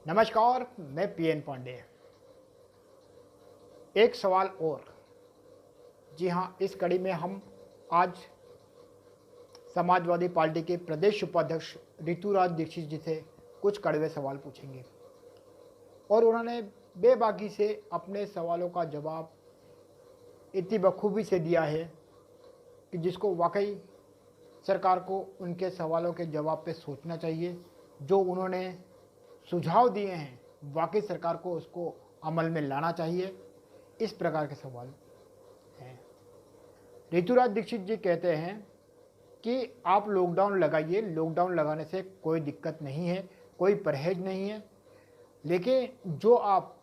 नमस्कार, मैं पीएन पांडे। एक सवाल और। जी हाँ, इस कड़ी में हम आज समाजवादी पार्टी के प्रदेश उपाध्यक्ष ऋतुराज दीक्षित जी से कुछ कड़वे सवाल पूछेंगे और उन्होंने बेबाकी से अपने सवालों का जवाब इतनी बखूबी से दिया है कि जिसको वाकई सरकार को उनके सवालों के जवाब पे सोचना चाहिए। जो उन्होंने सुझाव दिए हैं वाकई सरकार को उसको अमल में लाना चाहिए। इस प्रकार के सवाल हैं। ऋतुराज दीक्षित जी कहते हैं कि आप लॉकडाउन लगाइए, लॉकडाउन लगाने से कोई दिक्कत नहीं है, कोई परहेज नहीं है, लेकिन जो आप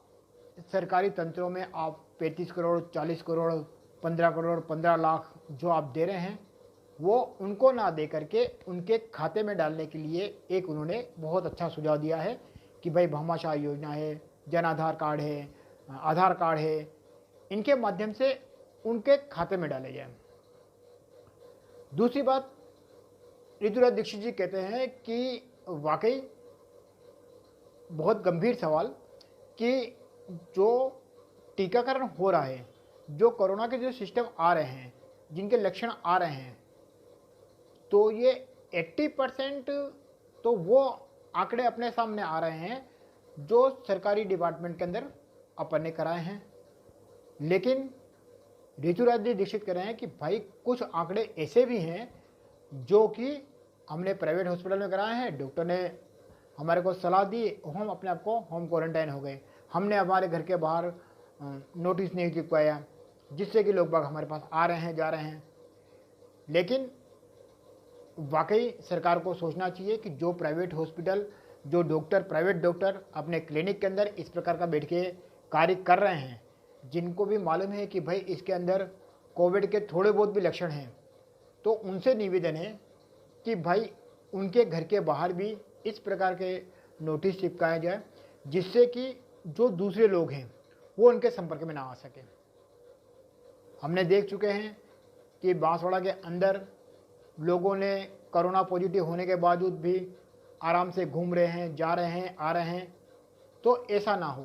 सरकारी तंत्रों में आप 35 करोड़, 40 करोड़, 15 करोड़, 15 लाख जो आप दे रहे हैं वो उनको ना दे करके उनके खाते में डालने के लिए एक उन्होंने बहुत अच्छा सुझाव दिया है कि भाई भामाशाह योजना है, जन आधार कार्ड है, आधार कार्ड है, इनके माध्यम से उनके खाते में डाले जाए। दूसरी बात, ऋतुराज दीक्षित जी कहते हैं कि वाकई बहुत गंभीर सवाल कि जो टीकाकरण हो रहा है, जो कोरोना के जो सिस्टम आ रहे हैं, जिनके लक्षण आ रहे हैं, तो ये 80% तो वो आंकड़े अपने सामने आ रहे हैं जो सरकारी डिपार्टमेंट के अंदर अपन ने कराए हैं। लेकिन ऋतुराज जी दीक्षित कह रहे हैं कि भाई कुछ आंकड़े ऐसे भी हैं जो कि हमने प्राइवेट हॉस्पिटल में कराए हैं, डॉक्टर ने हमारे को सलाह दी, हम अपने आप को होम क्वारंटाइन हो गए, हमने हमारे घर के बाहर नोटिस नहीं चिपकाया, जिससे कि लोग बाग हमारे पास आ रहे हैं, जा रहे हैं। लेकिन वाकई सरकार को सोचना चाहिए कि जो प्राइवेट हॉस्पिटल, जो डॉक्टर, प्राइवेट डॉक्टर अपने क्लिनिक के अंदर इस प्रकार का बैठ के कार्य कर रहे हैं, जिनको भी मालूम है कि भाई इसके अंदर कोविड के थोड़े बहुत भी लक्षण हैं, तो उनसे निवेदन है कि भाई उनके घर के बाहर भी इस प्रकार के नोटिस चिपकाया जाए, जिससे कि जो दूसरे लोग हैं वो उनके संपर्क में ना आ सके। हमने देख चुके हैं कि बांसवाड़ा के अंदर लोगों ने कोरोना पॉजिटिव होने के बावजूद भी आराम से घूम रहे हैं, जा रहे हैं, आ रहे हैं। तो ऐसा ना हो।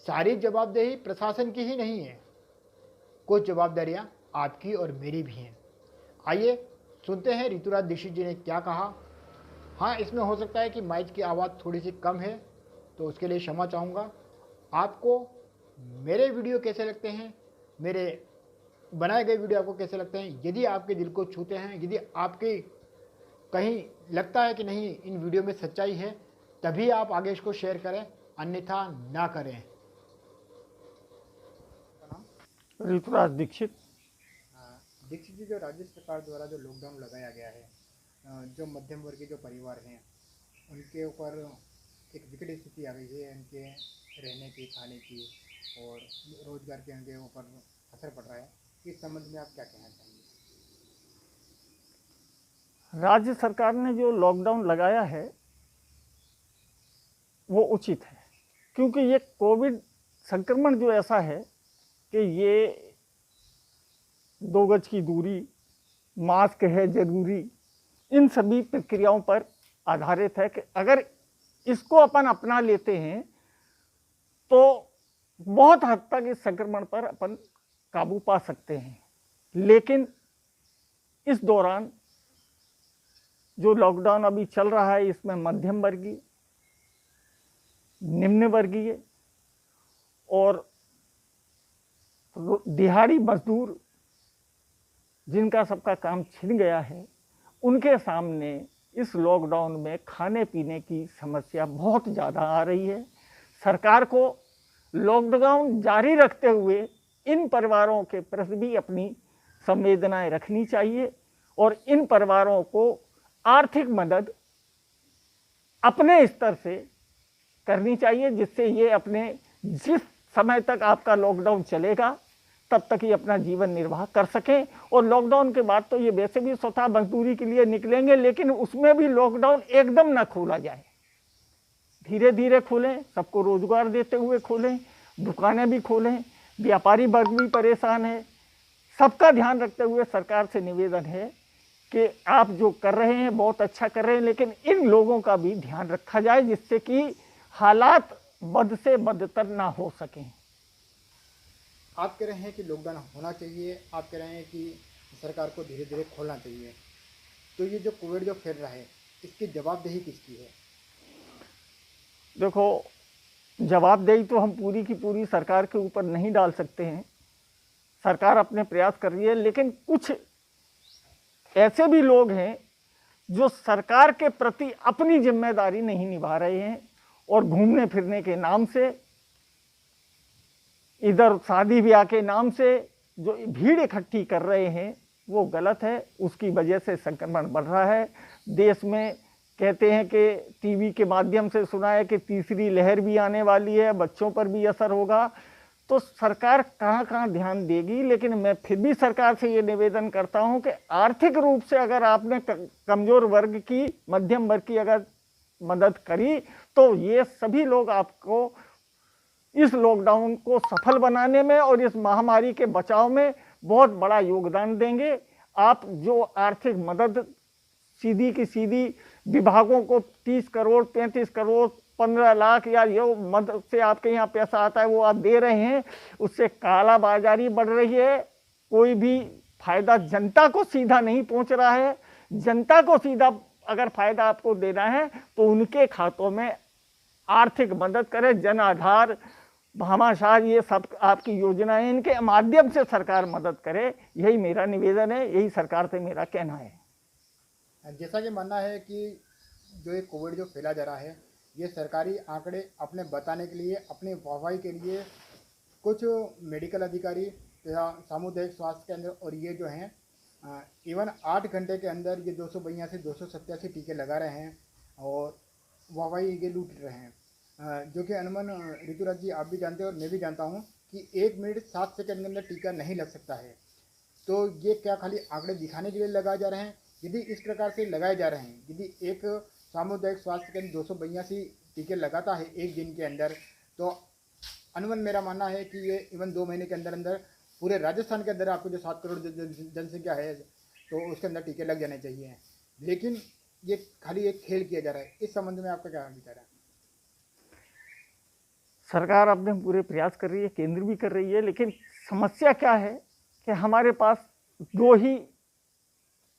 सारी जवाबदेही प्रशासन की ही नहीं है, कुछ जवाबदारियां आपकी और मेरी भी हैं। आइए सुनते हैं ऋतुराज दीक्षित जी ने क्या कहा। हाँ, इसमें हो सकता है कि माइक की आवाज़ थोड़ी सी कम है, तो उसके लिए क्षमा चाहूँगा। आपको मेरे वीडियो कैसे लगते हैं, मेरे बनाए गए वीडियो आपको कैसे लगते हैं, यदि आपके दिल को छूते हैं, यदि आपके कहीं लगता है कि नहीं इन वीडियो में सच्चाई है, तभी आप आगे इसको शेयर करें, अन्यथा ना करें। ऋतुराज दीक्षित। दीक्षित जी, जो राज्य सरकार द्वारा जो लॉकडाउन लगाया गया है, जो मध्यम वर्गीय जो परिवार हैं उनके ऊपर एक विकट स्थिति आ गई है, उनके रहने की, खाने की और रोजगार के उनके ऊपर असर पड़ रहा है। इस संबंध में आप क्या कहना चाहेंगे? राज्य सरकार ने जो लॉकडाउन लगाया है वो उचित है, क्योंकि ये कोविड संक्रमण जो ऐसा है कि ये 2 गज की दूरी, मास्क है जरूरी, इन सभी प्रक्रियाओं पर आधारित है कि अगर इसको अपन अपना लेते हैं तो बहुत हद तक इस संक्रमण पर अपन काबू पा सकते हैं। लेकिन इस दौरान जो लॉकडाउन अभी चल रहा है, इसमें मध्यम वर्गीय, निम्न वर्गीय और दिहाड़ी मजदूर जिनका सबका काम छिन गया है, उनके सामने इस लॉकडाउन में खाने पीने की समस्या बहुत ज़्यादा आ रही है। सरकार को लॉकडाउन जारी रखते हुए इन परिवारों के प्रति भी अपनी संवेदनाएं रखनी चाहिए और इन परिवारों को आर्थिक मदद अपने स्तर से करनी चाहिए, जिससे ये अपने जिस समय तक आपका लॉकडाउन चलेगा तब तक ही अपना जीवन निर्वाह कर सकें। और लॉकडाउन के बाद तो ये वैसे भी स्वतः मजदूरी के लिए निकलेंगे, लेकिन उसमें भी लॉकडाउन एकदम ना खोला जाए, धीरे धीरे खोलें, सबको रोजगार देते हुए खोलें, दुकानें भी खोलें। व्यापारी वर्ग भी परेशान है। सबका ध्यान रखते हुए सरकार से निवेदन है कि आप जो कर रहे हैं बहुत अच्छा कर रहे हैं, लेकिन इन लोगों का भी ध्यान रखा जाए, जिससे कि हालात बद से बदतर ना हो सकें। आप कह रहे हैं कि लॉकडाउन होना चाहिए, आप कह रहे हैं कि सरकार को धीरे धीरे खोलना चाहिए, तो ये जो कोविड जो फैल रहा है इसकी जवाबदेही किसकी है? देखो, जवाबदेही तो हम पूरी की पूरी सरकार के ऊपर नहीं डाल सकते हैं। सरकार अपने प्रयास कर रही है, लेकिन कुछ ऐसे भी लोग हैं जो सरकार के प्रति अपनी जिम्मेदारी नहीं निभा रहे हैं और घूमने फिरने के नाम से, इधर शादी ब्याह के नाम से जो भीड़ इकट्ठी कर रहे हैं वो गलत है। उसकी वजह से संक्रमण बढ़ रहा है देश में। कहते हैं कि टीवी के माध्यम से सुना है कि तीसरी लहर भी आने वाली है, बच्चों पर भी असर होगा। तो सरकार कहाँ कहाँ ध्यान देगी, लेकिन मैं फिर भी सरकार से ये निवेदन करता हूँ कि आर्थिक रूप से अगर आपने कमज़ोर वर्ग की, मध्यम वर्ग की अगर मदद करी तो ये सभी लोग आपको इस लॉकडाउन को सफल बनाने में और इस महामारी के बचाव में बहुत बड़ा योगदान देंगे। आप जो आर्थिक मदद सीधी की सीधी विभागों को 30 करोड़, 35 करोड़, 15 लाख या जो मदद से आपके यहाँ पैसा आता है वो आप दे रहे हैं, उससे काला बाजारी बढ़ रही है। कोई भी फायदा जनता को सीधा नहीं पहुंच रहा है। जनता को सीधा अगर फायदा आपको देना है तो उनके खातों में आर्थिक मदद करें। जन आधार, भामाशाह, ये सब आपकी योजनाएं, इनके माध्यम से सरकार मदद करे। यही मेरा निवेदन है, यही सरकार से मेरा कहना है। जैसा कि मानना है कि जो ये कोविड जो फैला जा रहा है ये सरकारी आंकड़े अपने बताने के लिए, अपने वाहवाही के लिए कुछ मेडिकल अधिकारी या सामुदायिक स्वास्थ्य केंद्र और ये जो हैं इवन 8 घंटे के अंदर ये 282 टीके लगा रहे हैं और वाहवाही ये लूट रहे हैं। जो कि अनुमान ऋतुराज जी आप भी जानते हैं और मैं भी जानता हूँ कि 1 मिनट 7 सेकंड के अंदर टीका नहीं लग सकता है। तो ये क्या खाली आंकड़े दिखाने के लिए लगाए जा रहे हैं? यदि इस प्रकार से लगाए जा रहे हैं, यदि एक सामुदायिक स्वास्थ्य केंद्र 282 टीके लगाता है एक दिन के अंदर, तो अनुमान मेरा मानना है कि ये इवन 2 महीने के अंदर अंदर पूरे राजस्थान के अंदर आपको जो 7 करोड़ जनसंख्या है तो उसके अंदर टीके लग जाने चाहिए। लेकिन ये खाली एक खेल किया जा रहा है। इस संबंध में आपका क्या विचार है? सरकार अपने पूरे प्रयास कर रही है, केंद्र भी कर रही है, लेकिन समस्या क्या है कि हमारे पास 2 ही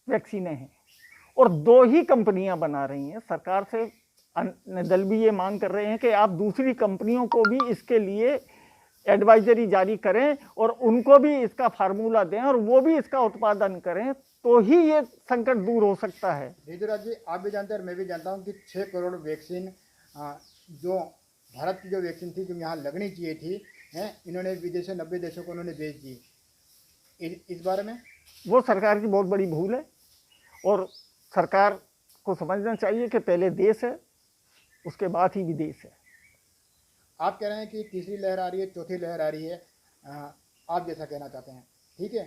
वैक्सीनें हैं और 2 ही कंपनियां बना रही हैं। सरकार से अन्य दल भी ये मांग कर रहे हैं कि आप दूसरी कंपनियों को भी इसके लिए एडवाइजरी जारी करें और उनको भी इसका फार्मूला दें और वो भी इसका उत्पादन करें, तो ही ये संकट दूर हो सकता है। ऋतुराज जी आप भी जानते हैं और मैं भी जानता हूँ कि 6 करोड़ वैक्सीन जो भारत की जो वैक्सीन थी जो यहाँ लगनी चाहिए थी हैं, इन्होंने विदेशों 90 देशों को उन्होंने भेज दी। इस बारे में वो सरकार की बहुत बड़ी भूल है और सरकार को समझना चाहिए कि पहले देश है, उसके बाद ही विदेश है। आप कह रहे हैं कि तीसरी लहर आ रही है, चौथी लहर आ रही है, आप जैसा कहना चाहते हैं, ठीक है।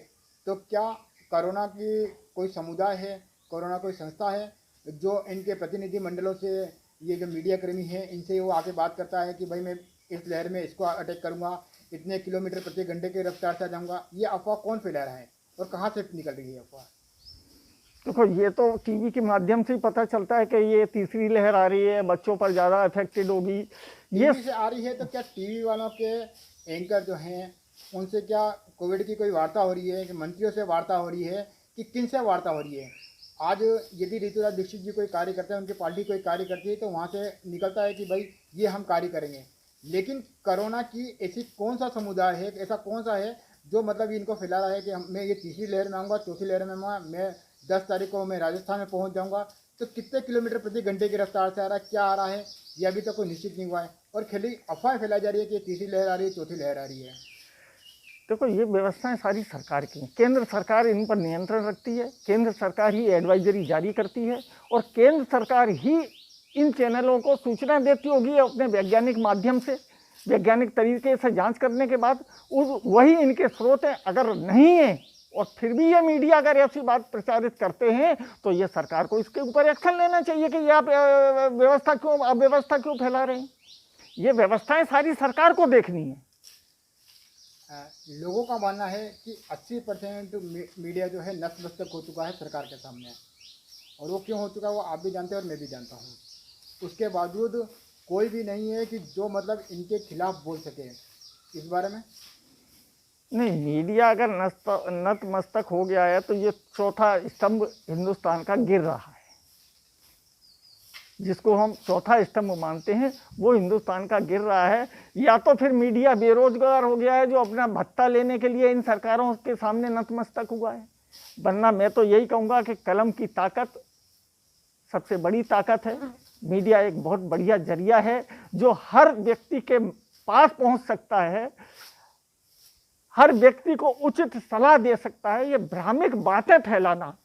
तो क्या कोरोना की कोई समुदाय है, कोरोना कोई संस्था है जो इनके प्रतिनिधि मंडलों से, ये जो मीडिया कर्मी हैं इनसे वो आके बात करता है कि भाई मैं इस लहर में इसको अटैक करूँगा, इतने किलोमीटर प्रति घंटे के रफ्तार से जाऊँगा? ये अफवाह कौन फैला रहा है और कहाँ से निकल रही है अफवाह? देखो, ये तो टीवी के माध्यम से ही पता चलता है कि ये तीसरी लहर आ रही है, बच्चों पर ज़्यादा अफेक्टेड होगी। ये टीवी से आ रही है तो क्या टीवी वालों के एंकर जो हैं उनसे क्या कोविड की कोई वार्ता हो रही है कि मंत्रियों से वार्ता हो रही है कि किन से वार्ता हो रही है? आज यदि ऋतुराज दीक्षित जी कोई कार्य करते हैं, उनकी पार्टी कोई कार्य करती है तो वहाँ से निकलता है कि भाई ये हम कार्य करेंगे। लेकिन कोरोना की ऐसी कौन सा समुदाय है, ऐसा कौन सा है जो मतलब इनको फैला रहा है कि मैं ये तीसरी लहर में आऊँगा, चौथी लहर में आऊँगा, मैं 10 तारीख को मैं राजस्थान में पहुँच जाऊँगा? तो कितने किलोमीटर प्रति घंटे की रफ्तार से आ रहा है, क्या आ रहा है, ये अभी तक कोई निश्चित नहीं हुआ है और खाली अफवाह फैलाई जा रही है कि तीसरी लहर आ रही है, चौथी लहर आ रही है। देखो, ये व्यवस्थाएं सारी सरकार की हैं। केंद्र सरकार इन पर नियंत्रण रखती है, केंद्र सरकार ही एडवाइजरी जारी करती है और केंद्र सरकार ही इन चैनलों को सूचना देती होगी अपने वैज्ञानिक माध्यम से, वैज्ञानिक तरीके से जांच करने के बाद वही इनके स्रोत हैं। अगर नहीं है और फिर भी ये मीडिया अगर ऐसी बात प्रचारित करते हैं तो ये सरकार को इसके ऊपर एक्शन लेना चाहिए कि ये आप अव्यवस्था क्यों फैला रहे हैं। ये व्यवस्थाएं सारी सरकार को देखनी है। लोगों का मानना है कि 80% मीडिया जो है नतमस्तक हो चुका है सरकार के सामने, और वो क्यों हो चुका है वो आप भी जानते हैं और मैं भी जानता हूँ। उसके बावजूद कोई भी नहीं है कि जो मतलब इनके खिलाफ बोल सके, इस बारे में? नहीं, मीडिया अगर नतमस्तक हो गया है तो ये चौथा स्तंभ हिंदुस्तान का गिर रहा है। जिसको हम चौथा स्तंभ मानते हैं वो हिंदुस्तान का गिर रहा है। या तो फिर मीडिया बेरोजगार हो गया है जो अपना भत्ता लेने के लिए इन सरकारों के सामने नतमस्तक हुआ है, वरना मैं तो यही कहूँगा कि कलम की ताकत सबसे बड़ी ताकत है। मीडिया एक बहुत बढ़िया जरिया है जो हर व्यक्ति के पास पहुँच सकता है, हर व्यक्ति को उचित सलाह दे सकता है। ये भ्रामक बातें फैलाना,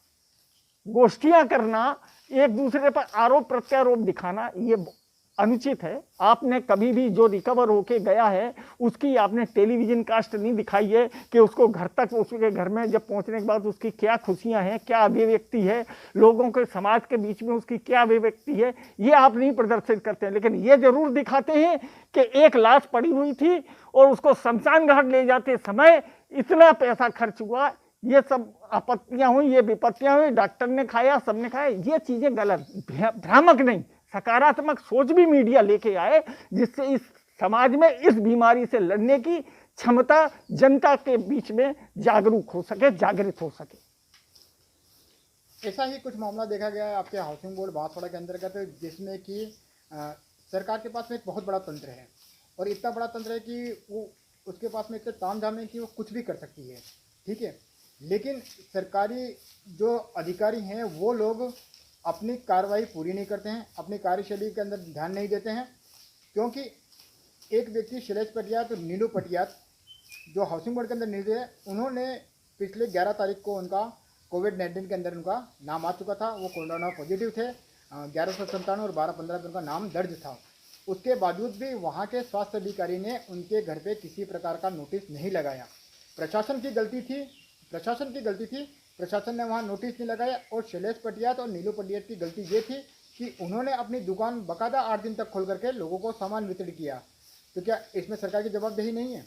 गोष्ठियां करना, एक दूसरे पर आरोप प्रत्यारोप दिखाना, ये अनुचित है। आपने कभी भी जो रिकवर होके गया है उसकी आपने टेलीविजन कास्ट नहीं दिखाई है कि उसको घर तक, उसके घर में जब पहुंचने के बाद उसकी क्या खुशियां हैं, क्या अभिव्यक्ति है, लोगों के समाज के बीच में उसकी क्या अभिव्यक्ति है, ये आप नहीं प्रदर्शित करते हैं। लेकिन ये जरूर दिखाते हैं कि एक लाश पड़ी हुई थी और उसको शमशान घाट ले जाते समय इतना पैसा खर्च हुआ, ये सब आपत्तियां हुई, ये विपत्तियां हुई, डॉक्टर ने खाया, सबने खाया। ये चीजें गलत, भ्रामक नहीं, सकारात्मक सोच भी मीडिया लेके आए जिससे इस समाज में इस बीमारी से लड़ने की क्षमता जनता के बीच में जागरूक हो सके, जागृत हो सके। ऐसा ही कुछ मामला देखा गया है आपके हाउसिंग बोर्ड बांसवाड़ा के अंतर्गत, जिसमें कि सरकार के पास में एक बहुत बड़ा तंत्र है और इतना बड़ा तंत्र है कि वो उसके पास में इतने तामझाम है कि वो कुछ भी कर सकती है, ठीक है। लेकिन सरकारी जो अधिकारी हैं वो लोग अपनी कार्रवाई पूरी नहीं करते हैं, अपनी कार्यशैली के अंदर ध्यान नहीं देते हैं। क्योंकि एक व्यक्ति शैलेश पटियात तो नीलू पटियात जो हाउसिंग बोर्ड के अंदर निर्देश है, उन्होंने पिछले 11 तारीख को उनका कोविड-19 के अंदर उनका नाम आ चुका था, वो कोरोना पॉजिटिव थे। 1197 और 12-15 पे उनका नाम दर्ज था। उसके बावजूद भी वहाँ के स्वास्थ्य अधिकारी ने उनके घर पे किसी प्रकार का नोटिस नहीं लगाया। प्रशासन की गलती थी, प्रशासन ने वहाँ नोटिस नहीं लगाया। और शैलेश पटियात और नीलू पटियात की गलती ये थी कि उन्होंने अपनी दुकान बाकायदा 8 दिन तक खोल करके लोगों को सामान वितरित किया। तो क्या इसमें सरकार की जवाबदेही नहीं है?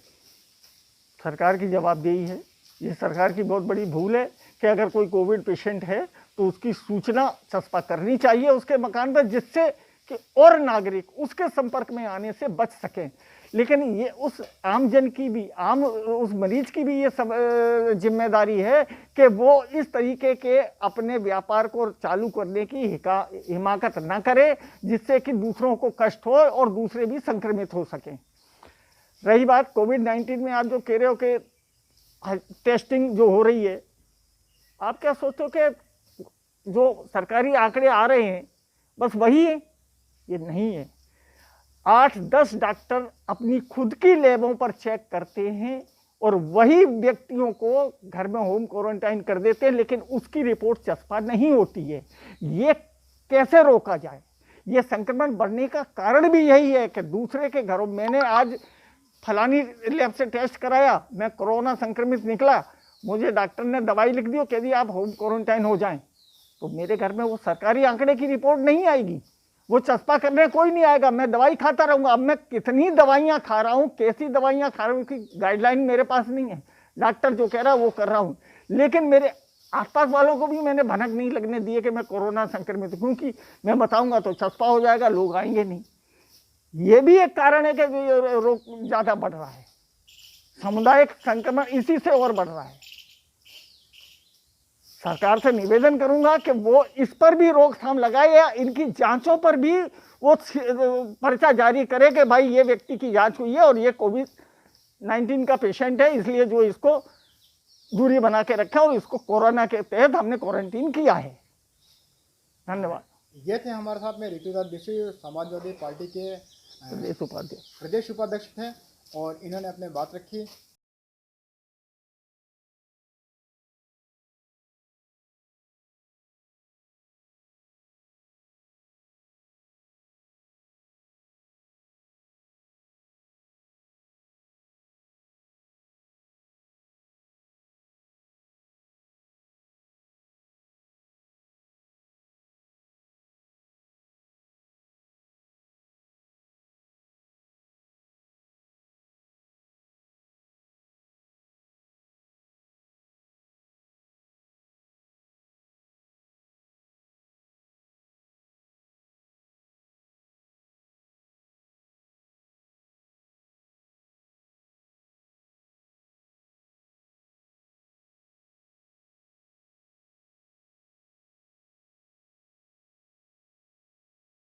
सरकार की जवाबदेही है। ये सरकार की बहुत बड़ी भूल है कि अगर कोई कोविड पेशेंट है तो उसकी सूचना चस्पा करनी चाहिए उसके मकान पर, जिससे कि और नागरिक उसके संपर्क में आने से बच सकें। लेकिन ये उस आमजन की भी, उस मरीज की भी ये सब जिम्मेदारी है कि वो इस तरीके के अपने व्यापार को चालू करने की हिमाकत ना करे जिससे कि दूसरों को कष्ट हो और दूसरे भी संक्रमित हो सकें। रही बात कोविड-19 में आप जो कह रहे हो कि टेस्टिंग जो हो रही है, आप क्या सोचते हो कि जो सरकारी आंकड़े आ रहे हैं बस वही है? ये नहीं है। 8-10 डॉक्टर अपनी खुद की लैबों पर चेक करते हैं और वही व्यक्तियों को घर में होम क्वारंटाइन कर देते हैं, लेकिन उसकी रिपोर्ट चस्पा नहीं होती है। ये कैसे रोका जाए? ये संक्रमण बढ़ने का कारण भी यही है कि दूसरे के घरों, मैंने आज फलानी लैब से टेस्ट कराया, मैं कोरोना संक्रमित निकला, मुझे डॉक्टर ने दवाई लिख दी और कह दी आप होम क्वारंटाइन हो जाएं, तो मेरे घर में वो सरकारी आंकड़े की रिपोर्ट नहीं आएगी, वो चस्पा करने कोई नहीं आएगा, मैं दवाई खाता रहूँगा। अब मैं कितनी दवाइयाँ खा रहा हूँ, कैसी दवाइयाँ खा रहा हूँ की गाइडलाइन मेरे पास नहीं है। डॉक्टर जो कह रहा है वो कर रहा हूँ, लेकिन मेरे आसपास वालों को भी मैंने भनक नहीं लगने दी है कि मैं कोरोना संक्रमित हूँ, क्योंकि मैं बताऊँगा तो चस्पा हो जाएगा, लोग आएंगे नहीं। ये भी एक कारण है कि रोग ज़्यादा बढ़ रहा है, सामुदायिक संक्रमण इसी से और बढ़ रहा है। सरकार से निवेदन करूंगा कि वो इस पर भी रोकथाम लगाए या इनकी जांचों पर भी वो पर्चा जारी करे कि भाई ये व्यक्ति की जांच हुई है और ये कोविड-19 का पेशेंट है, इसलिए जो इसको दूरी बना के रखा और इसको कोरोना के तहत हमने क्वारंटीन किया है। धन्यवाद। ये थे हमारे साथ में ऋतुराज बिष्ट, समाजवादी पार्टी के प्रदेश उपाध्यक्ष थे और इन्होंने अपने बात रखी।